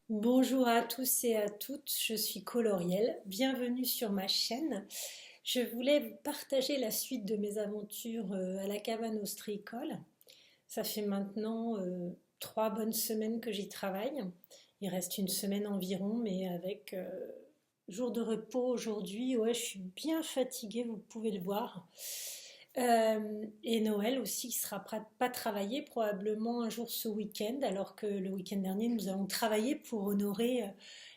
Bonjour à tous et à toutes, je suis Coloriel, bienvenue sur ma chaîne. Je voulais vous partager la suite de mes aventures à la cabane ostréicole. Ça fait maintenant 3 bonnes semaines que j'y travaille. Il reste une semaine environ, mais avec jour de repos aujourd'hui, ouais, je suis bien fatiguée, vous pouvez le voir. Et Noël aussi qui sera pas travaillé, probablement un jour ce week-end, alors que le week-end dernier nous avons travaillé pour honorer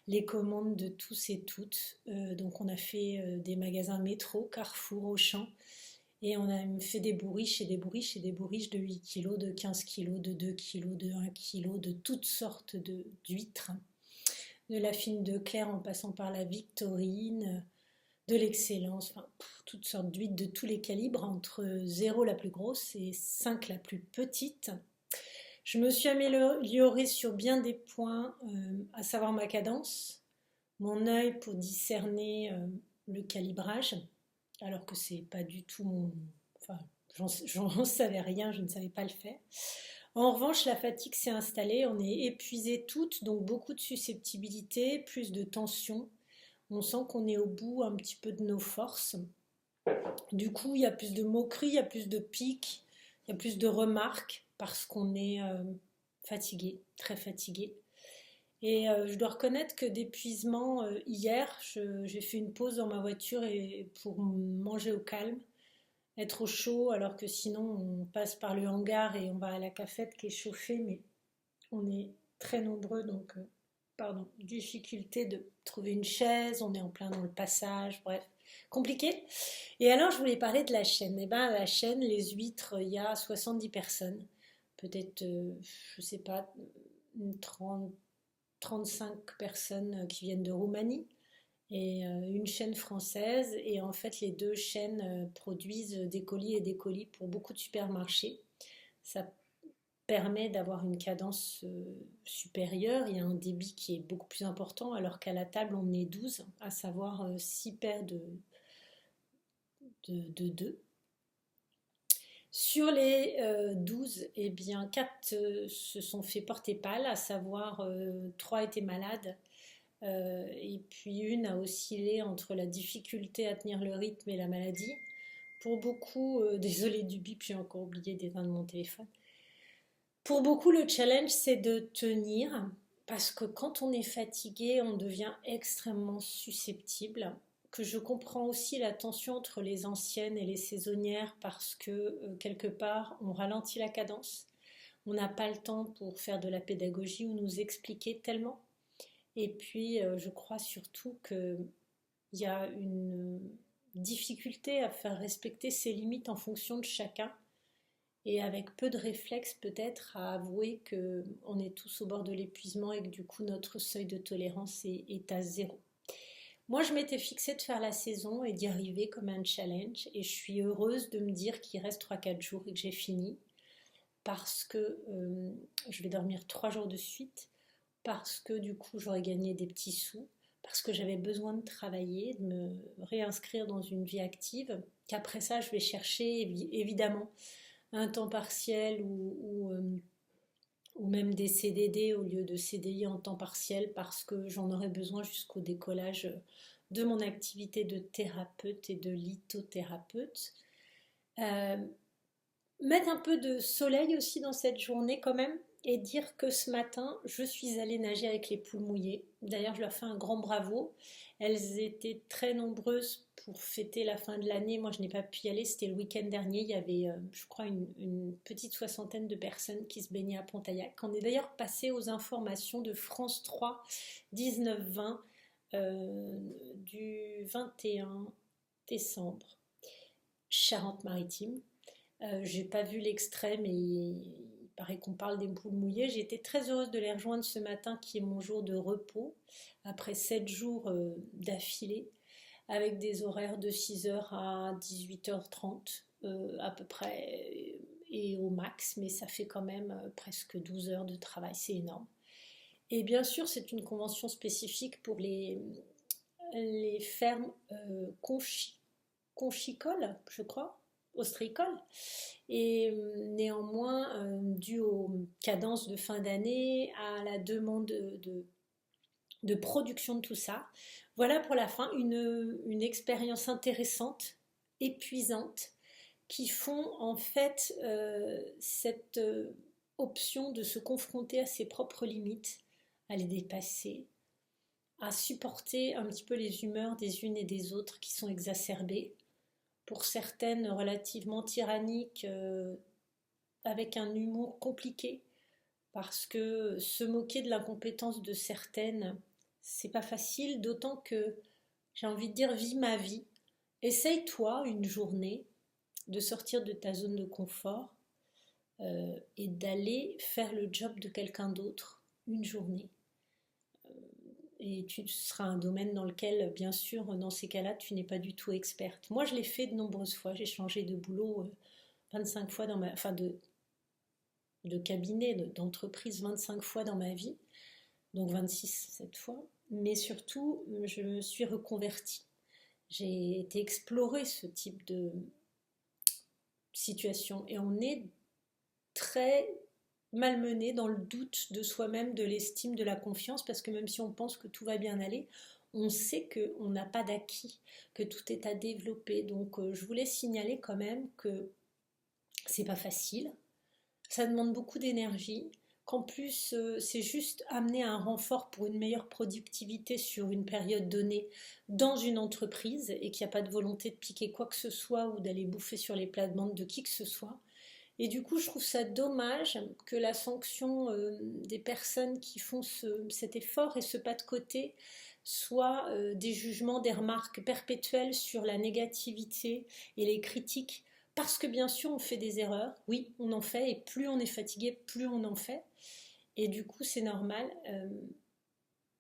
les commandes de tous et toutes. Donc on a fait des magasins Métro, Carrefour, Auchan, et on a fait des bourriches et des bourriches et des bourriches de 8 kilos, de 15 kilos, de 2 kilos, de 1 kilo, de toutes sortes d'huîtres, de la fine de Claire en passant par la Victorine, de l'excellence, enfin, toutes sortes d'huîtres de tous les calibres, entre 0 la plus grosse et 5 la plus petite. Je me suis améliorée sur bien des points, à savoir ma cadence, mon œil pour discerner le calibrage, alors que c'est pas du tout mon... Enfin, j'en savais rien, je ne savais pas le faire. En revanche, la fatigue s'est installée, on est épuisées toutes, donc beaucoup de susceptibilité, plus de tension. On sent qu'on est au bout un petit peu de nos forces. Du coup, il y a plus de moqueries, il y a plus de piques, il y a plus de remarques parce qu'on est fatigué, très fatigué. Et je dois reconnaître que d'épuisement, hier, j'ai fait une pause dans ma voiture pour manger au calme, être au chaud, alors que sinon on passe par le hangar et on va à la cafette qui est chauffée, mais on est très nombreux, donc pardon, difficulté de trouver une chaise, on est en plein dans le passage, bref, compliqué. Et alors je voulais parler de la chaîne. Eh ben la chaîne, les huîtres, il y a 70 personnes, peut-être, je sais pas, 30, 35 personnes qui viennent de Roumanie et une chaîne française. Et en fait, les deux chaînes produisent des colis et des colis pour beaucoup de supermarchés. Ça permet d'avoir une cadence supérieure. Il y a un débit qui est beaucoup plus important, alors qu'à la table, on est 12, à savoir 6 paires de 2. Sur les 12, eh bien, 4 se sont fait porter pâle, à savoir 3 étaient malades. Et puis une a oscillé entre la difficulté à tenir le rythme et la maladie. Pour beaucoup, désolé du bip, j'ai encore oublié d'éteindre mon téléphone. Pour beaucoup, le challenge, c'est de tenir, parce que quand on est fatigué, on devient extrêmement susceptible. Que je comprends aussi la tension entre les anciennes et les saisonnières, parce que quelque part, on ralentit la cadence. On n'a pas le temps pour faire de la pédagogie ou nous expliquer tellement. Et puis, je crois surtout qu'il y a une difficulté à faire respecter ses limites en fonction de chacun et avec peu de réflexe peut-être à avouer qu'on est tous au bord de l'épuisement et que du coup notre seuil de tolérance est à 0. Moi je m'étais fixée de faire la saison et d'y arriver comme un challenge et je suis heureuse de me dire qu'il reste 3-4 jours et que j'ai fini parce que je vais dormir 3 jours de suite, parce que du coup j'aurais gagné des petits sous, parce que j'avais besoin de travailler, de me réinscrire dans une vie active, qu'après ça je vais chercher évidemment un temps partiel ou même des CDD au lieu de CDI en temps partiel parce que j'en aurai besoin jusqu'au décollage de mon activité de thérapeute et de lithothérapeute. Euh, Mettre un peu de soleil aussi dans cette journée quand même et dire que ce matin, je suis allée nager avec les poules mouillées. D'ailleurs, je leur fais un grand bravo. Elles étaient très nombreuses pour fêter la fin de l'année. Moi, je n'ai pas pu y aller. C'était le week-end dernier. Il y avait, je crois, une petite soixantaine de personnes qui se baignaient à Pontaillac. On est d'ailleurs passé aux informations de France 3 19-20 du 21 décembre, Charente-Maritime. J'ai pas vu l'extrait, mais il paraît qu'on parle des poules mouillées. J'ai été très heureuse de les rejoindre ce matin, qui est mon jour de repos, après 7 jours d'affilée. avec des horaires de 6 heures à 18h30 à peu près, et au max, mais ça fait quand même presque 12 heures de travail, c'est énorme. Et bien sûr, c'est une convention spécifique pour les fermes conchicoles, je crois, ostréicoles. Et néanmoins, dû aux cadences de fin d'année, à la demande de production de tout ça, voilà pour la fin une expérience intéressante, épuisante, qui font en fait cette option de se confronter à ses propres limites, à les dépasser, à supporter un petit peu les humeurs des unes et des autres qui sont exacerbées, pour certaines relativement tyranniques, avec un humour compliqué, parce que se moquer de l'incompétence de certaines, c'est pas facile, d'autant que j'ai envie de dire, vis ma vie. Essaye-toi une journée de sortir de ta zone de confort et d'aller faire le job de quelqu'un d'autre une journée. Et tu seras un domaine dans lequel, bien sûr, dans ces cas-là, tu n'es pas du tout experte. Moi, je l'ai fait de nombreuses fois. J'ai changé de boulot 25 fois dans ma... Enfin, de cabinet, d'entreprise 25 fois dans ma vie. Donc 26 cette fois. Mais surtout, je me suis reconvertie. J'ai été explorer ce type de situation. Et on est très malmené dans le doute de soi-même, de l'estime, de la confiance, parce que même si on pense que tout va bien aller, on sait qu'on n'a pas d'acquis, que tout est à développer. Donc je voulais signaler quand même que c'est pas facile, ça demande beaucoup d'énergie, qu'en plus c'est juste amener un renfort pour une meilleure productivité sur une période donnée dans une entreprise et qu'il n'y a pas de volonté de piquer quoi que ce soit ou d'aller bouffer sur les plates-bandes de qui que ce soit. Et du coup, je trouve ça dommage que la sanction des personnes qui font cet effort et ce pas de côté soit des jugements, des remarques perpétuelles sur la négativité et les critiques. Parce que bien sûr, on fait des erreurs, oui, on en fait, et plus on est fatigué, plus on en fait. Et du coup, c'est normal.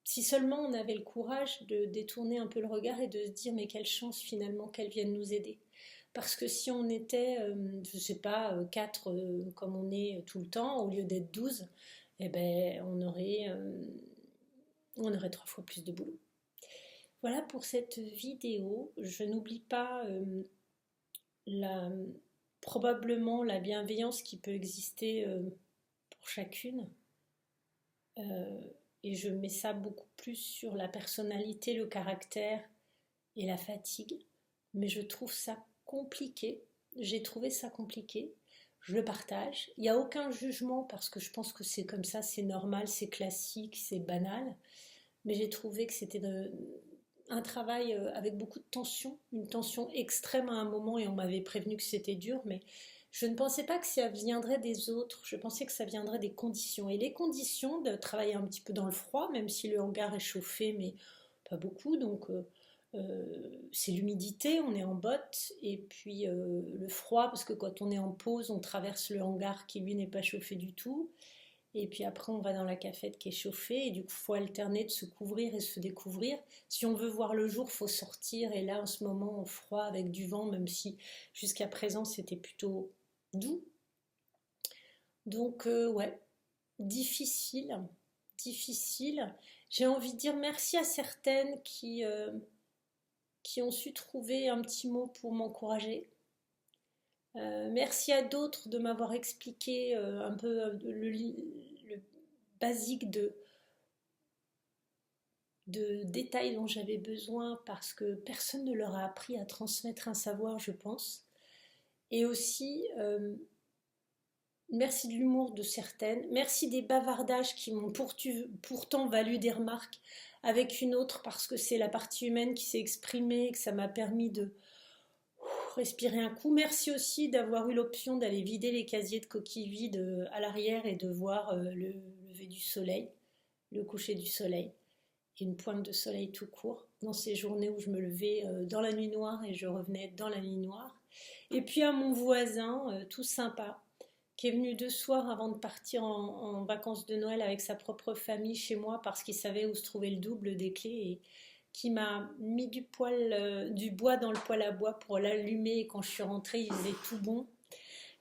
Si seulement on avait le courage de détourner un peu le regard et de se dire, mais quelle chance finalement qu'elles viennent nous aider. Parce que si on était, je ne sais pas, 4 comme on est tout le temps, au lieu d'être 12, eh ben, on aurait 3 fois plus de boulot. Voilà pour cette vidéo. Je n'oublie pas la, probablement la bienveillance qui peut exister pour chacune. Et je mets ça beaucoup plus sur la personnalité, le caractère et la fatigue. Mais je trouve ça compliqué. J'ai trouvé ça compliqué. Je le partage. Il n'y a aucun jugement parce que je pense que c'est comme ça, c'est normal, c'est classique, c'est banal. Mais j'ai trouvé que c'était un travail avec beaucoup de tension, une tension extrême à un moment et on m'avait prévenu que c'était dur, mais je ne pensais pas que ça viendrait des autres, je pensais que ça viendrait des conditions. Et les conditions de travailler un petit peu dans le froid, même si le hangar est chauffé, mais pas beaucoup, donc c'est l'humidité, on est en bottes, et puis le froid, parce que quand on est en pause, on traverse le hangar qui lui n'est pas chauffé du tout. Et puis après, on va dans la cafette qui est chauffée. Et du coup, il faut alterner de se couvrir et se découvrir. Si on veut voir le jour, il faut sortir. Et là, en ce moment, au froid, avec du vent, même si jusqu'à présent, c'était plutôt doux. Donc, ouais, difficile. Difficile. J'ai envie de dire merci à certaines qui ont su trouver un petit mot pour m'encourager. Merci à d'autres de m'avoir expliqué un peu le basique de détails dont j'avais besoin parce que personne ne leur a appris à transmettre un savoir, je pense. Et aussi, merci de l'humour de certaines, merci des bavardages qui m'ont pourtant valu des remarques avec une autre parce que c'est la partie humaine qui s'est exprimée, que ça m'a permis de respirer un coup. Merci aussi d'avoir eu l'option d'aller vider les casiers de coquilles vides à l'arrière et de voir le lever du soleil, le coucher du soleil et une pointe de soleil tout court dans ces journées où je me levais dans la nuit noire et je revenais dans la nuit noire. Et puis à mon voisin tout sympa qui est venu 2 soirs avant de partir en vacances de Noël avec sa propre famille chez moi parce qu'il savait où se trouvait le double des clés et qui m'a mis du bois dans le poêle à bois pour l'allumer et quand je suis rentrée, il faisait tout bon,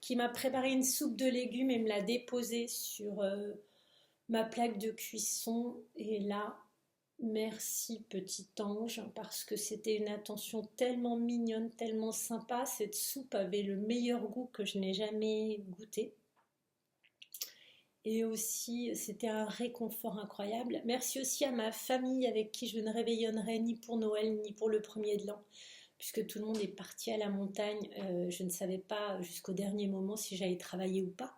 qui m'a préparé une soupe de légumes et me l'a déposée sur ma plaque de cuisson. Et là, merci petit ange, parce que c'était une attention tellement mignonne, tellement sympa. Cette soupe avait le meilleur goût que je n'ai jamais goûté. Et aussi, c'était un réconfort incroyable. Merci aussi à ma famille avec qui je ne réveillonnerai ni pour Noël ni pour le premier de l'an, puisque tout le monde est parti à la montagne. Je ne savais pas jusqu'au dernier moment si j'allais travailler ou pas.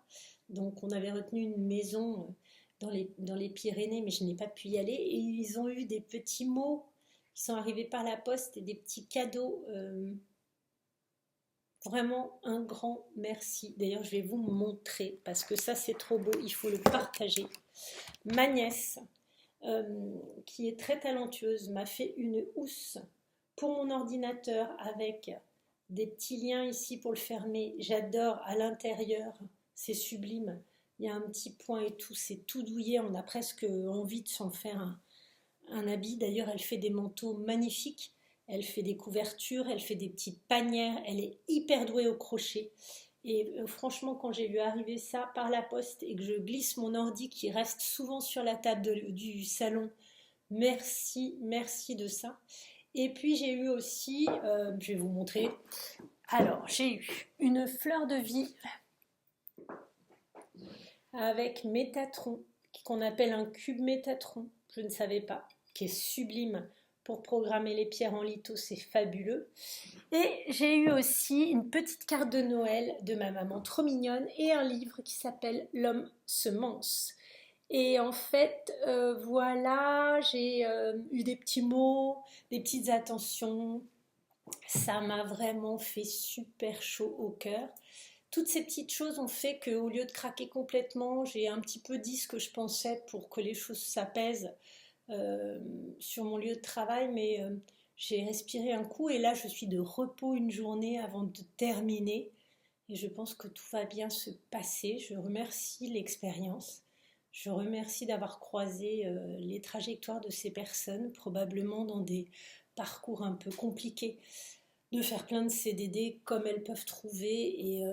Donc on avait retenu une maison dans les Pyrénées, mais je n'ai pas pu y aller. Et ils ont eu des petits mots qui sont arrivés par la poste et des petits cadeaux. Vraiment un grand merci. D'ailleurs, je vais vous montrer parce que ça, c'est trop beau. Il faut le partager. Ma nièce, qui est très talentueuse, m'a fait une housse pour mon ordinateur avec des petits liens ici pour le fermer. J'adore à l'intérieur. C'est sublime. Il y a un petit point et tout. C'est tout douillet. On a presque envie de s'en faire un habit. D'ailleurs, elle fait des manteaux magnifiques. Elle fait des couvertures, elle fait des petites panières, elle est hyper douée au crochet. Et franchement, quand j'ai vu arriver ça par la poste et que je glisse mon ordi qui reste souvent sur la table du salon, merci, merci de ça. Et puis j'ai eu aussi, je vais vous montrer, alors j'ai eu une fleur de vie avec Métatron, qu'on appelle un cube Métatron, je ne savais pas, qui est sublime. Pour programmer les pierres en litho, c'est fabuleux. Et j'ai eu aussi une petite carte de Noël de ma maman, trop mignonne, et un livre qui s'appelle L'homme semence. Et en fait, voilà, j'ai eu des petits mots, des petites attentions. Ça m'a vraiment fait super chaud au cœur. Toutes ces petites choses ont fait qu'au lieu de craquer complètement, j'ai un petit peu dit ce que je pensais pour que les choses s'apaisent. Sur mon lieu de travail, mais j'ai respiré un coup et là je suis de repos une journée avant de terminer et je pense que tout va bien se passer. Je remercie l'expérience, je remercie d'avoir croisé les trajectoires de ces personnes, probablement dans des parcours un peu compliqués, de faire plein de CDD comme elles peuvent trouver et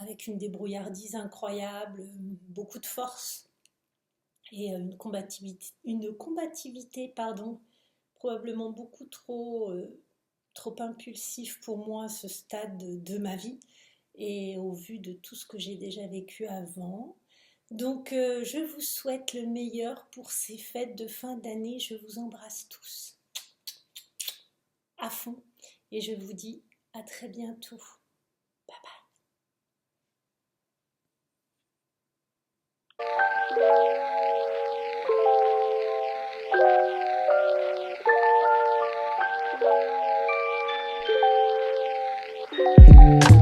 avec une débrouillardise incroyable, beaucoup de force et une combativité pardon, probablement beaucoup trop impulsif pour moi à ce stade de ma vie et au vu de tout ce que j'ai déjà vécu avant. Donc je vous souhaite le meilleur pour ces fêtes de fin d'année. Je vous embrasse tous à fond et je vous dis à très bientôt. Bye bye.